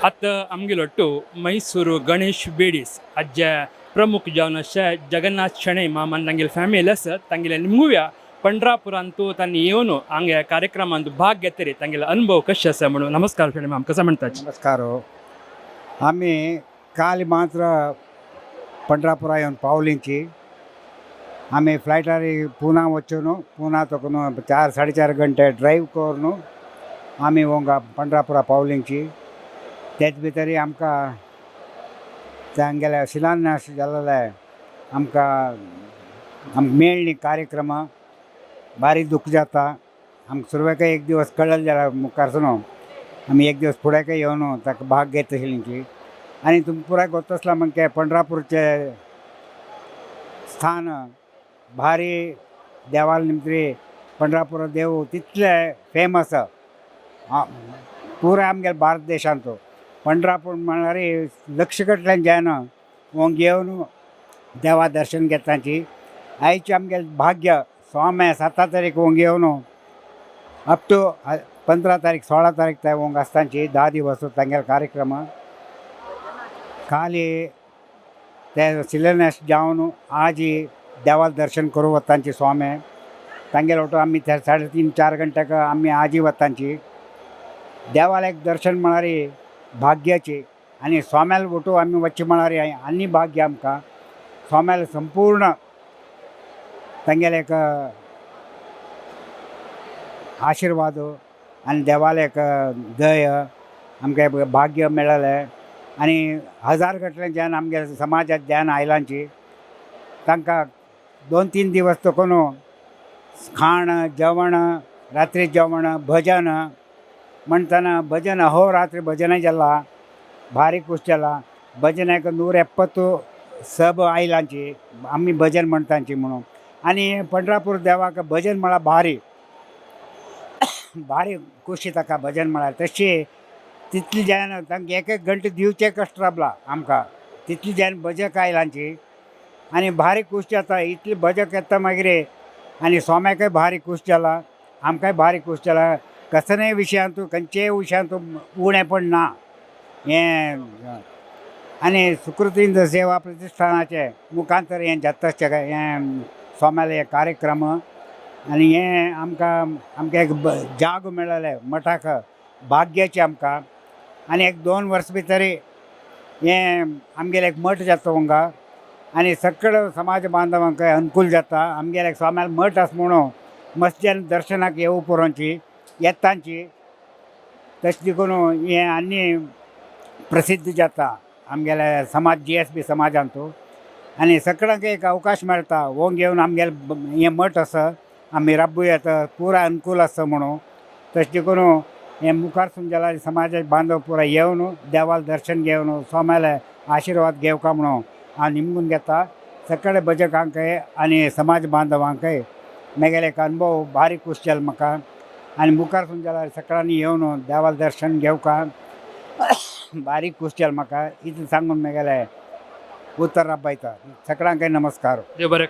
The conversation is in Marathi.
आता आमगेलोट्टू मैसूರು गणेश बेडीस अज्जे प्रमुख जावन अशे जगन्नाथ शणै मामान तांगेल फॅमिली आसत तांगेले निमगुव्या पंढरापुरांतू तांणी येवन हांगे कार्यक्रमांत भाग घेतरी तांगेलो अनुभव कशे आसा म्हणून नमस्कार शणै माम कसं म्हणटात नमस्कार आम्ही काल मात्र पंढरापुरा येवन पावलींची आम्ही फ्लायटार पुना वचून पुना तकून 4-4.5 घंटे ड्रायव्ह करून आम्ही वंगा पंढरापुरा पावलींची तेच भितर आमकां तांगेले शिलान्यास जाल्ले आमकां मेळ्ळी कार्यक्रम भारी दुख जाता आमकां सुरवेक एक दिवस कळ्ळें जाल्यार मुखारसून आम्ही एक दिवस फुडें येवन ताका भाग घेत आशिल्लींची आनी तुमकां पुराय गोत आसला म्हणजे पंढरापूरचे स्थान भारी देवाल निमत्री पंढरापूर देव तितले फेमस पुराय आमगे भारत देशांत पंढरापूर म्हळ्यार लक्षकटल्यान जायना वोंग येवन देवा दर्शन घेताची आयचे आमगे भाग्य स्वामे 7 तारीख वोंग येवन अप टू 15 तारीख 16 तारीख ते वोंग आसताची 10 दिवस तांगेले कार्यक्रम खाली ते शिलान्यास जावन आज देवाल दर्शन करूं वतांची स्वामे तांगेलो वटो आमी 3.5-4 घंट्याक आमी आजी वतांची देवाल एक दर्शन म्हळ्यार भाग्याची आनी स्वाम्याल वटू आमी वचचें म्हळ्यार आनी भाग्य आमकां स्वाम्याल संपूर्ण तांगेले एक आशिर्वाद आनी देवाल एक दय आमकां भाग्य मेळ्ळें आनी 1000 गटले ज्यान आमगे समाजात ज्यान आयलांची तांकां 2-3 दिवस तकून खाण जेवण रात्री जेवण भजन म्हणटना भजन अहोरात्री भजन जाला भारी खूश जाला भजनाक 170 सब आयलांची आमी भजन म्हणटाची म्हणून आनी पंढरापूर देवाक भजन म्हळ्यार भारी भारी खुशी ताका भजन म्हळ्यार तशी तितली जायना तांकां एक घंटे दिवचे कश्ट राबला आमकां तितली जायन भजक आयलांची आनी भारी खूश जाता इतली भजक येता मागीर आनी स्वाम्याकय भारी खूश जाला आमकांय भारी खूश जाला कसलेय विशयांत खंयचेय विशयांत उणेपण ना हें आनी सुकृतींद्र सेवा प्रतिश्ठानाचे मुखांतर हें जाता हें स्वाम्याले हे कार्यक्रम आनी हें आमकां एक जाग मेळ्ळें मठाक भाग्याचें आमकां आनी एक 2 वर्स भितर हें आमगेले एक मठ जाता वंगा आनी सकल समाज बांधवांक अनुकूल जाता आमगेले एक स्वाम्याल मठ आसा म्हणून मस्जिदान दर्शनाक येवं पुरोवची येतांची तशें देखून हें आनी प्रसिद्ध जाता आमगेले समाज GSB समाजांत आनी सकळांक एक अवकाश मेळटा वोंग येवन आमगेले हें मठ आसा आमी राबूं येता पुराय अनुकूल आसा म्हणून तशें देखून हें मुखारसून जाल्यार समाजाचे बांदव पुराय येवन देवाल दर्शन घेवन स्वाम्याले आशिर्वाद घेवका म्हणून हांव निमगून घेता सकळे भजकांकय आनी समाज बांधवांकय म्हगेले एक अनुभव भारी खूश जालो म्हाका आनी मुखारसून जाल्यार सकळांनी येवन देवाल दर्शन घेवका भारी खूश जालो म्हाका इतलें सांगून म्हगेलें उतर राबयता सकळांकय नमस्कार देव बरें